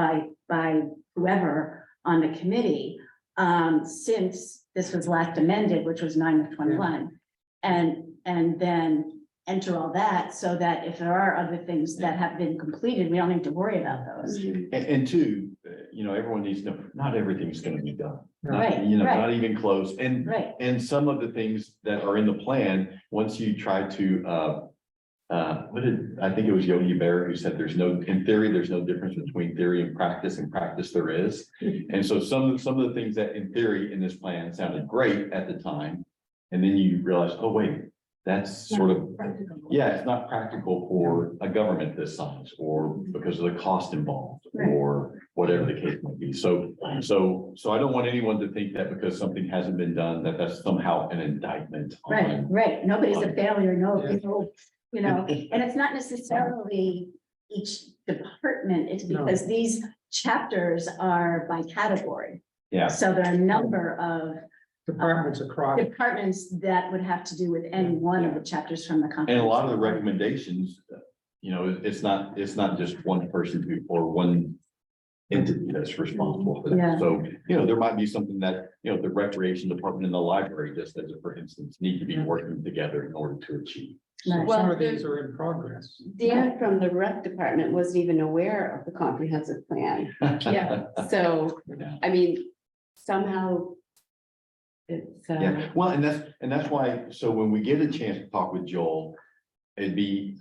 by whoever on the committee. Since this was last amended, which was 9/21. And then enter all that so that if there are other things that have been completed, we don't need to worry about those. And two, everyone needs to know, not everything's gonna be done. Not- Right, right. Not even close, and Right, And some of the things that are in the plan, once you try to, I think it was Yogi Berra who said in theory, there's no difference between theory and practice there is. And so some of the things that in theory in this plan sounded great at the time. And then you realize, oh, wait, that's sort of, yeah, it's not practical for a government this size, or because of the cost involved, Right. or whatever the case might be. So I don't want anyone to think that because something hasn't been done, that that's somehow an indictment right, on. right. Nobody's a failure, no, Yeah. and it's not necessarily each department, it's No. because these chapters are by category. Yeah, So there are a number of Departments across. departments that would have to do with any one of the chapters from the. and a lot of the comprehensive plan. recommendations, it's not just one person or one entity that's responsible for Yeah. that. So, there might be something that, the recreation department and the library, just as a for instance, need to be working together in order to achieve. So Right. some Well, of these are in progress. Dan from the rec department wasn't even aware of the comprehensive plan, Yeah. so, Yeah. I mean, somehow. It's, Yeah, well, and that's why, so when we get a chance to talk with Joel, it'd be,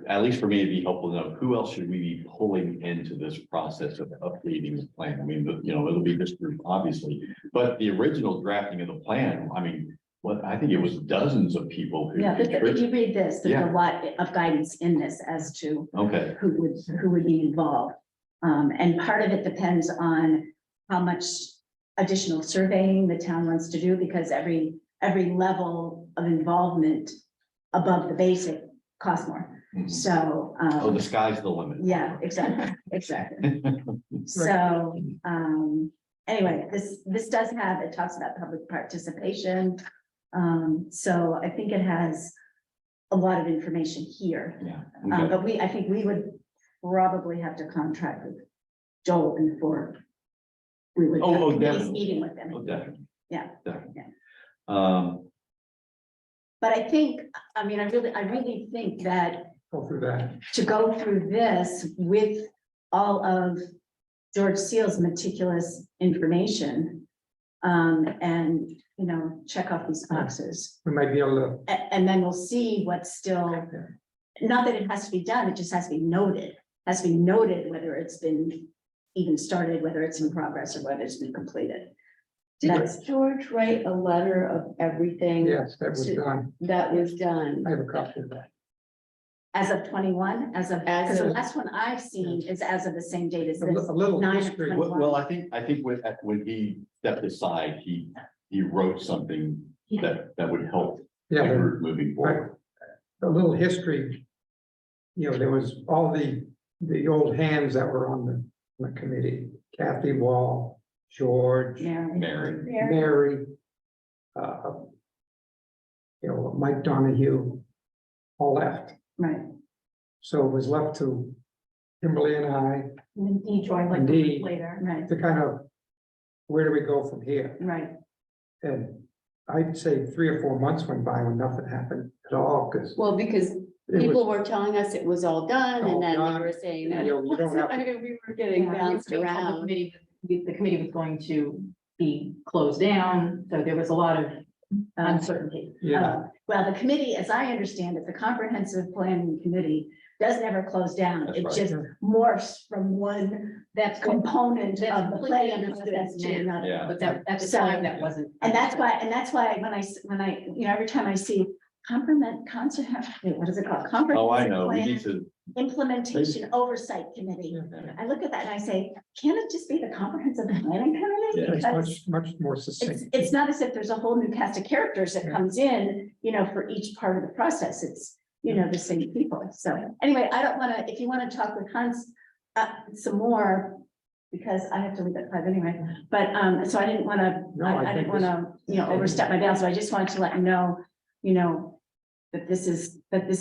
at least for me, it'd be helpful to know who else should we be pulling into this process of updating the plan. I mean, it'll be this group, obviously, but the original drafting of the plan, I mean, I think it was dozens of people who. Yeah, but if contributed. you read this, there's Yeah. a lot of guidance in this as to Okay, who would be involved. And part of it depends on how much additional surveying the town wants to do, because every level of involvement above the basic costs more. Mhm. So, oh, the sky's the limit. yeah, exactly. So, anyway, this does have, it talks about public participation. So I think it has a lot of information here. Yeah, But okay. I think we would probably have to contract with Joel before we would Oh, have a committee's definitely. meeting with them. Oh, definitely. Yeah. Definitely. Yeah. But I think, I really think that Go through that. to go through this with all of George Seal's meticulous information, and, check off these boxes. We might be able to, And then we'll see what's still, not that it has to be done, it just has to be noted. Has to be noted whether it's been even started, whether it's in progress, or whether it's been completed. Did That's- George write a letter of everything yes, that was done. that was done? I have a copy of that. As of 21, As because the of- last one I've seen is as of the same date as A this. little 9 of history. 21. Well, I think when he stepped aside, he wrote something that would help the Yeah, group moving forward. a little history. There was all the old hands that were on the committee, Kathy Wall, George, Mary. Mary. Mary. Mike Donahue, all left. Right. So it was left to Kimberly and I And then Dee joined like a Dee. week later. Right, to kind of, where do we go from here? right. And I'd say 3 or 4 months went by when nothing happened at all, because Well, because it was, people were telling us it was all done, All and then done. they were saying that. You don't have to- I mean, we were getting Yeah, bounced we were told around. The committee was going to be closed down, so there was a lot of Uncertainty. Yeah, Well, the committee, as I understand it, the comprehensive planning committee does never close down. That's It right. just morphs from one That's good. component That's of the completely planning understood process to now. another. Yeah. But that, at the So- time, that wasn't. And that's why when I, you know, every time I see what is it called? Oh, I know, we Comprehensive need Plan to, Implementation Oversight Committee. I look at that and I say, can it just be the Comprehensive Planning Committee? Yeah. it's Because much more succinct. it's not as if there's a whole new cast of characters that Yeah. comes in, you know, for each part of the process. It's, you know, the same people. So anyway, I don't wanna, if you wanna talk with Hans some more, because I have to leave at 5 anyway, but so I didn't wanna, No, I I didn't think wanna, you know, overstep my bounds. So I just wanted to let you know, that this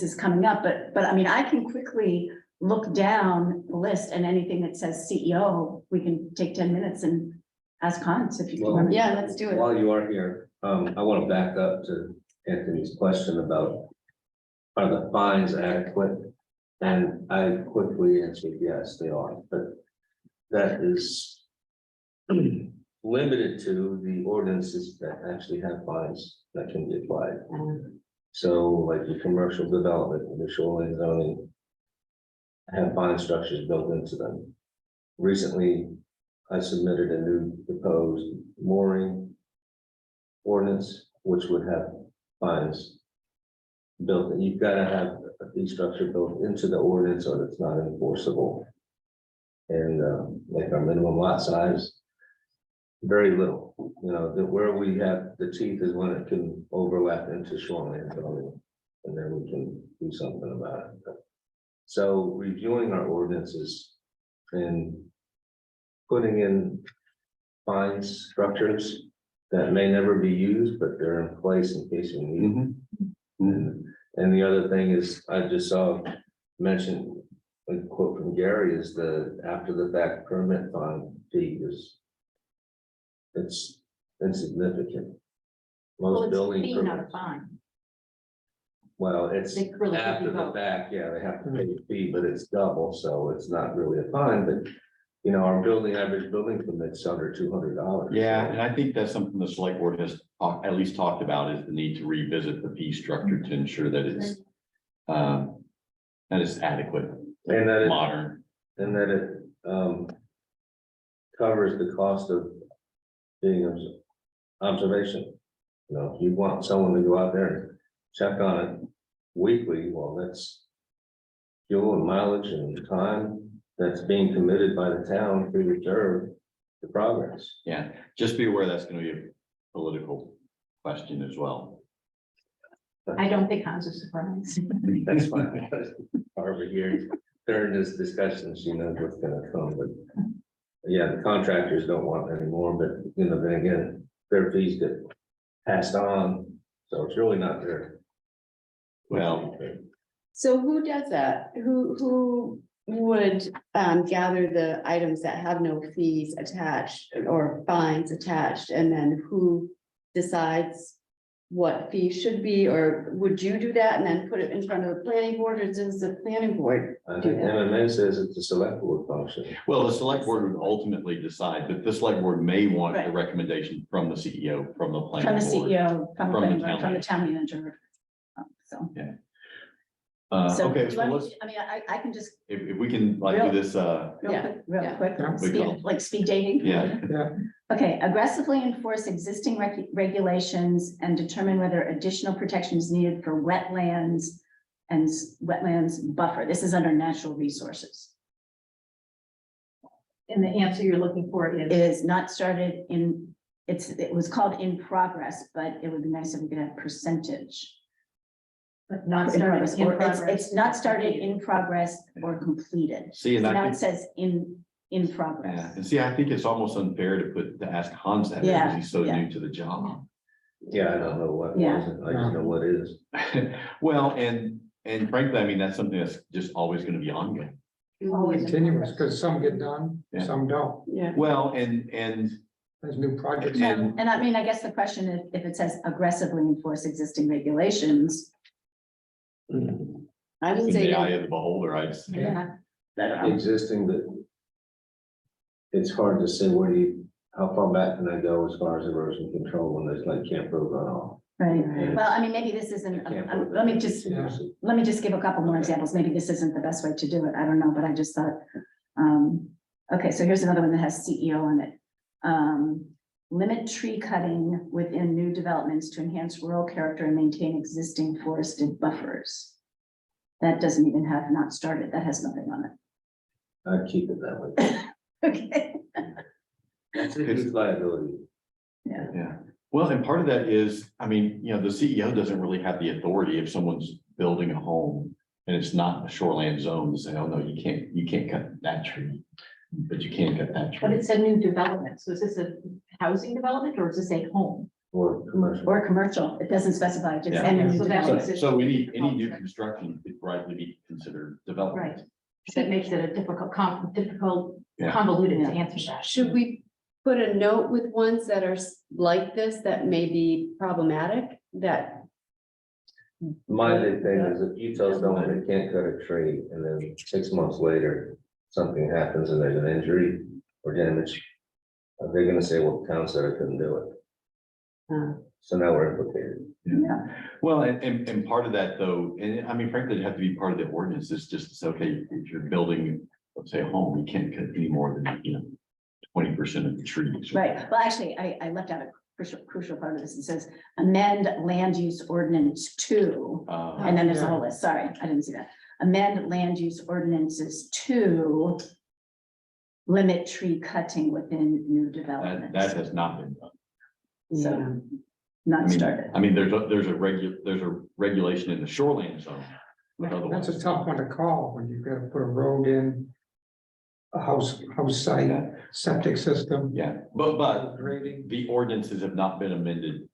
is coming up, but I mean, I can quickly look down the list and anything that says CEO, we can take 10 minutes and ask Hans if you Well, want. Yeah, let's do it. While you are here, I want to back up to Anthony's question about are the fines adequate? And I quickly answered, yes, they are, but that is limited to the ordinances that actually have fines that can be applied. So like the commercial development, the shoreline zoning have fine structures built into them. Recently, I submitted a new proposed mooring ordinance, which would have fines built, and you've got to have a fee structure built into the ordinance or it's not enforceable. And like our minimum lot size, very little, you know, where we have the teeth is when it can overlap into shoreline zoning, and then we can do something about it. So reviewing our ordinances and putting in fines structures that may never be used, but they're in place in case we need them. And the other thing is, I just saw mentioned, a quote from Gary is the after the fact permit fine fee is. It's insignificant. Well, Most it's a building fee, not a permits, fine. well, it's They really could after be the both. fact, yeah, they have to pay a fee, but it's double, so it's not really a fine, but. You know, our average building permit's under $200. yeah, and I think that's something the select board has at least talked about is the need to revisit the fee structure to ensure that it's adequate, And that it, modern. and that it covers the cost of being observation. You know, if you want someone to go out there and check on it weekly, well, that's fuel and mileage and time that's being committed by the town to observe the progress. Yeah, just be aware that's gonna be a political question as well. I don't think Hans is surprised. That's fine. Barbara here, during this discussion, she knows what's gonna come, but. Yeah, the contractors don't want any more, but you know, then again, their fees get passed on, so it's really not their. Well, So who does that? Who would gather the items that have no fees attached or fines attached? And then who decides what fees should be? Or would you do that and then put it in front of the planning board, or does the planning board? I think MMA says it's a select board function. well, the select board would ultimately decide, but the select board may want a Right. recommendation from the CEO, from the From the planning board. CEO, from From the the town from the town manager. So. So, Okay, you so want me let's, to- I mean, I can just if we can like do this, real Yeah, quick, real yeah. quick, Yeah. speed, like speed dating. yeah, Yeah, Okay, aggressively enforce existing regulations and determine whether additional protection is needed for wetlands and wetlands buffer. This is under natural resources. And the answer you're looking for It is, is not started in, it was called in progress, but it would be nice if we could have percentage. but not In started progress, in or progress. it's not started in progress or completed. see, and So I now it think, says in yeah, progress. and see, I think it's almost unfair to ask Hans that because Yeah, he's so yeah. new to the job. Yeah, I don't know what Yeah. wasn't, I just know what is. Well, and frankly, I mean, that's something that's just always gonna be ongoing. Always in continuous, progress. because some get done, Yeah. some don't, Yeah. Well, and there's new projects. And- And I mean, I guess the question is, if it says aggressively enforce existing regulations. I would in say, the eye yeah. of the beholder, I'd say. Yeah. I don't know. Existing, but. It's hard to say how far back can I go as far as erosion control when there's like Camp Road runoff. Right. Right. Well, I mean, maybe this isn't, Can't put let me that just, Yeah. let me just give a couple more examples. Maybe this isn't the best way to do it. I don't know, but I just thought, okay, so here's another one that has CEO on it. Limit tree cutting within new developments to enhance rural character and maintain existing forested buffers. That doesn't even have not started. That has nothing on it. I'd keep it that way. Okay. It's a huge liability. Yeah, well, and part of that is, I mean, you know, the CEO doesn't really have the authority if someone's building a home. And it's not in a shoreland zone to say, oh, no, you can't cut that tree, but you can cut that But tree. it's a new development. So is this a housing development or is this a home? Or commercial. Or commercial. It doesn't specify. Just Yeah. any So that development. makes it- So any new construction could rightly be considered development. Right. That makes it a difficult, Yeah. convoluted to answer that. Should we put a note with ones that are like this that may be problematic, that, My big thing is if you tell someone they can't cut a tree and then 6 months later, something happens and there's an injury or damage. Are they gonna say, well, the town said I couldn't do it? uh, So now we're implicated. Well, and part of that though, and I mean, frankly, it'd have to be part of the ordinance, is just to say, okay, if you're building, let's say a home, you can't cut any more than, 20% of the trees. Right, well, actually, I left out a crucial part of this. It says amend land use ordinance 2. And then there's a whole list. Sorry, I didn't see that. Amend land use ordinances to limit tree cutting within new That developments. has not been done. yeah, So, not started. I mean, there's a regulation in the shoreline zone. But otherwise, That's a tough one to call when you've got to put a road in. A house site, septic system. Yeah, but Grading. the ordinances have not been amended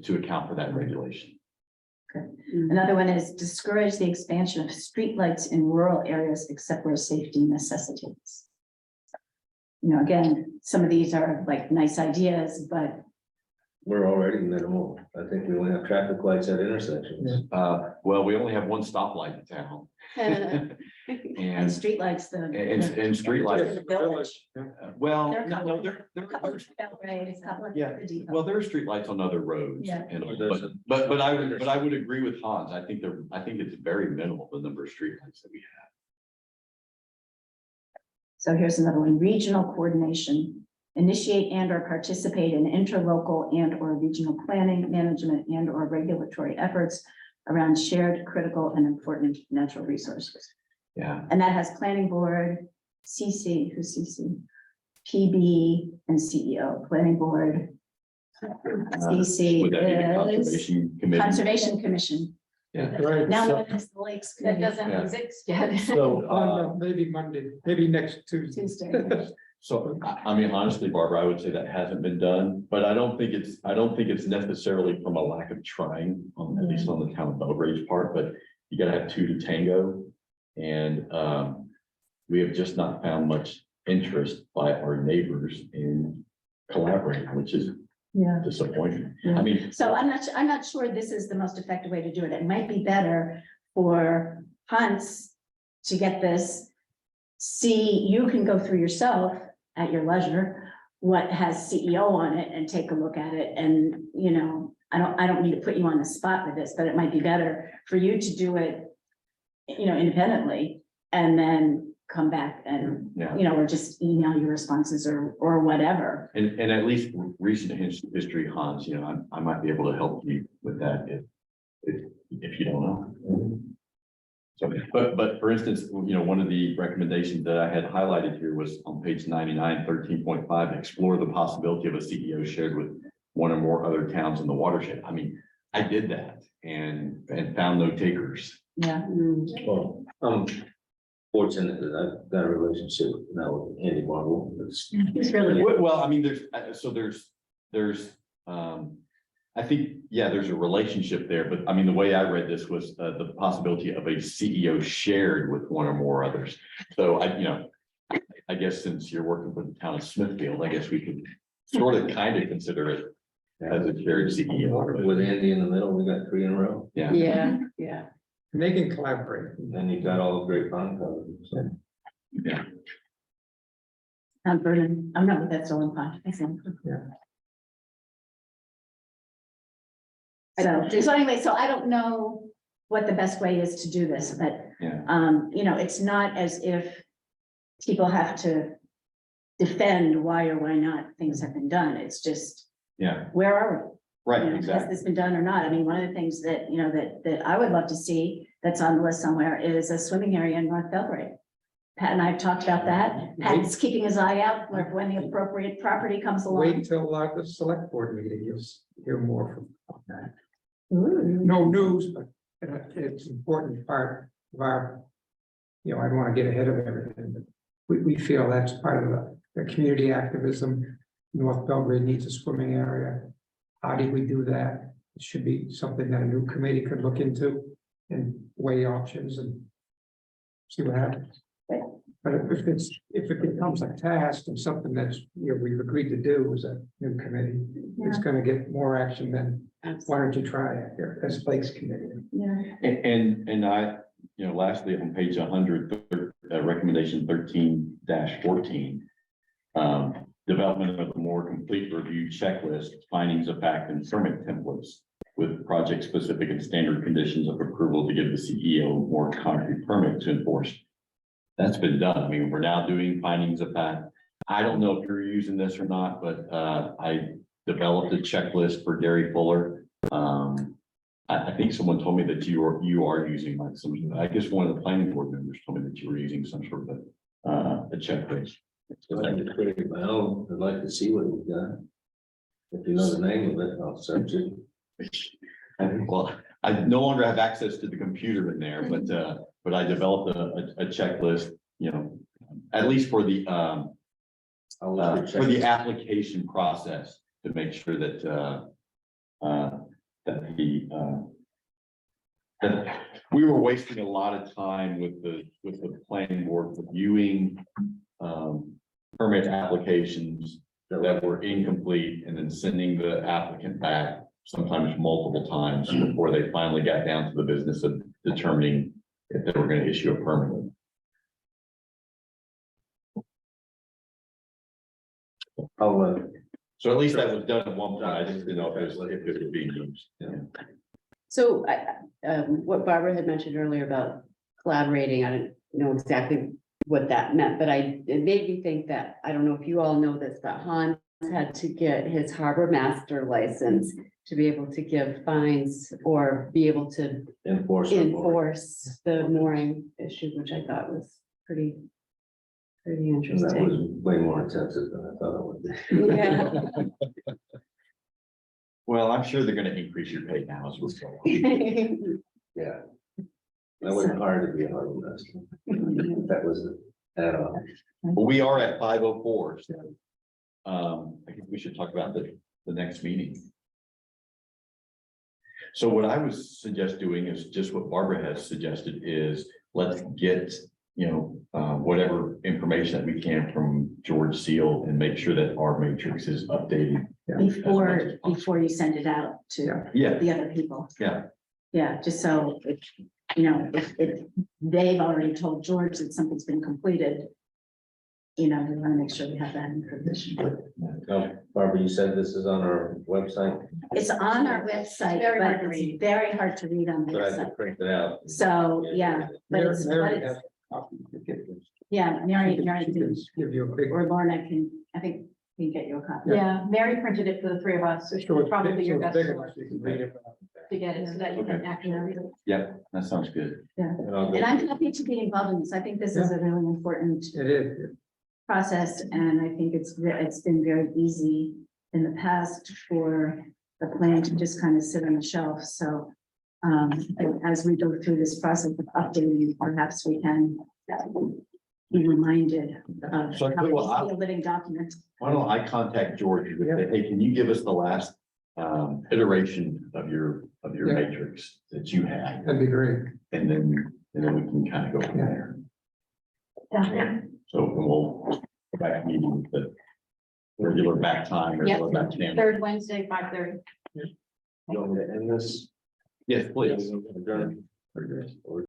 to account for that regulation. Another one is discourage the expansion of streetlights in rural areas except where safety necessitates. You know, again, some of these are like nice ideas, but We're already minimal. I think we only have traffic lights at intersections. Well, we only have one stoplight in town. and And, streetlights, and streetlights, the village. well, There are a couple- no, there, Couple of Belgrade's, couple of Yeah, the well, there are streetlights on other roads. Yeah. And all, There's but I would agree with Hans. I think it's very minimal, the number of streetlights that we have. So here's another one, regional coordination. Initiate and or participate in interlocal and or regional planning, management and or regulatory efforts around shared critical and important natural resources. Yeah, And that has planning board, CC, who's CC? PB and CEO, planning board. CC would that be the is conservation committee? Conservation Commission. Yeah. Right. Now so- known as the Lakes That Committee. doesn't Yeah. exist yet. So, Maybe Monday, maybe next Tuesday. Tuesday. So, I mean, honestly, Barbara, I would say that hasn't been done, but I don't think it's necessarily from a lack of trying, at least on the town of Belgrade's part, but you gotta have two to tango. And, we have just not found much interest by our neighbors in collaborating, which is Yeah. disappointing. Yeah. I mean, So I'm not sure this is the most effective way to do it. It might be better for Hans to get this. See, you can go through yourself at your leisure, what has CEO on it and take a look at it. And, you know, I don't need to put you on the spot with this, but it might be better for you to do it, you know, independently and then come back and, yeah. you know, or just email your responses or whatever. And at least recent history, Hans, you know, I might be able to help you with that if you don't know. So, but for instance, you know, one of the recommendations that I had highlighted here was on page 99, 13.5, explore the possibility of a CEO shared with one or more other towns in the watershed. I mean, I did that and found no takers. Yeah. Well, I'm fortunate that I've got a relationship now with Andy Marble. It's It's really. Well, I mean, there's, I think, yeah, there's a relationship there, but I mean, the way I read this was the possibility of a CEO shared with one or more others. So I guess since you're working for the town of Smithfield, I guess we could sort of kind of consider it as a shared CEO. with Andy in the middle, we got 3 in a row. Yeah. yeah. And they can collaborate. Then you got all the great pond cover. So Yeah. Vernon, I'm not with that solar pond. I think. Yeah. So anyway, so I don't know what the best way is to do this, but, Yeah. you know, it's not as if people have to defend why or why not things have been done. It's just, Yeah, where are we? right, You know, has exactly. this been done or not? I mean, one of the things that, you know, that I would love to see that's on the list somewhere is a swimming area in North Belgrade. Pat and I have talked about that. Pat's keeping his eye out for when the appropriate property comes Wait along. till the select board meeting, you'll hear more from that. Ooh. No news, but it's an important part of our, you know, I don't want to get ahead of everything, but we feel that's part of the community activism. North Belgrade needs a swimming area. How do we do that? It should be something that a new committee could look into and weigh options and see what happens. Right. But if it becomes a task and something that's, you know, we've agreed to do as a new committee, it's gonna get more action than, why don't you try it here as Lakes Committee? Yeah. And I, you know, lastly, on page 100, recommendation 13-14. Development of a more complete review checklist, findings of fact and permit templates with project specific and standard conditions of approval to give the CEO more concrete permit to enforce. That's been done. I mean, we're now doing findings of fact. I don't know if you're using this or not, but I developed a checklist for Gary Fuller. I think someone told me that you are using like some, I guess one of the planning board members told me that you were using some sort of a checklist. I'd like to create my own. I'd like to see what we've got. If you know the name of it, I'll search it. Well, I no longer have access to the computer in there, but I developed a checklist, you know, at least for the I'll look at for the check. application process to make sure that that we were wasting a lot of time with the planning board reviewing permit applications that were incomplete and then sending the applicant back sometimes multiple times before they finally got down to the business of determining if they were going to issue a permit. So at least that was done at one point. I just didn't know if it was being used. Yeah. So what Barbara had mentioned earlier about collaborating, I don't know exactly what that meant, but it made me think that, I don't know if you all know this, but Hans had to get his harbor master license to be able to give fines or be able to Enforce. enforce the mooring issue, which I thought was pretty And that interesting. was way more intensive than I thought it would be. Yeah. Well, I'm sure they're going to increase your pay now as we go on. Yeah. I went hard to be a harbor master. That was the add-on. Well, we are at 5:04. So, I think we should talk about the next meeting. So what I would suggest doing is just what Barbara has suggested is let's get, you know, whatever information that we can from George Seal and make sure that our matrix is updated. Before you send it out to Yeah, the other people. yeah, Yeah, just so, you know, if they've already told George that something's been completed, you know, we want to make sure we have that information. Now, Barbara, you said this is on our website, It's on our website, Very hard but to it's read. very hard to read on the but I website. could print it out. So, yeah, but it's, Mary has a copy. yeah, Mary She can give you a big. or Lorna can, I think, can get you a copy. Yeah, Mary printed it for the three of us, which So is it's probably big- your so it's best big source enough so you can read it. to get it, so that you can Okay. actually read it. yep, that sounds good. And I'll go- And I'm happy to be involved in this. I think this is a really important It is. process, and I think it's been very easy in the past for the plan to just kind of sit on the shelf, so as we go through this process of updating, perhaps we can be reminded of So I how tell you what, to be a living document. Why don't I contact George and say, hey, can you give us the last iteration of your Yeah. matrix that you had? That'd be great. And then we can kind of go from Yeah. there. Yeah. So we'll go back meeting with the regular back time or Yep. regular back channel. Third Wednesday, 5:30. You want me to end this? Yes, please. Adjourn? Very good. Or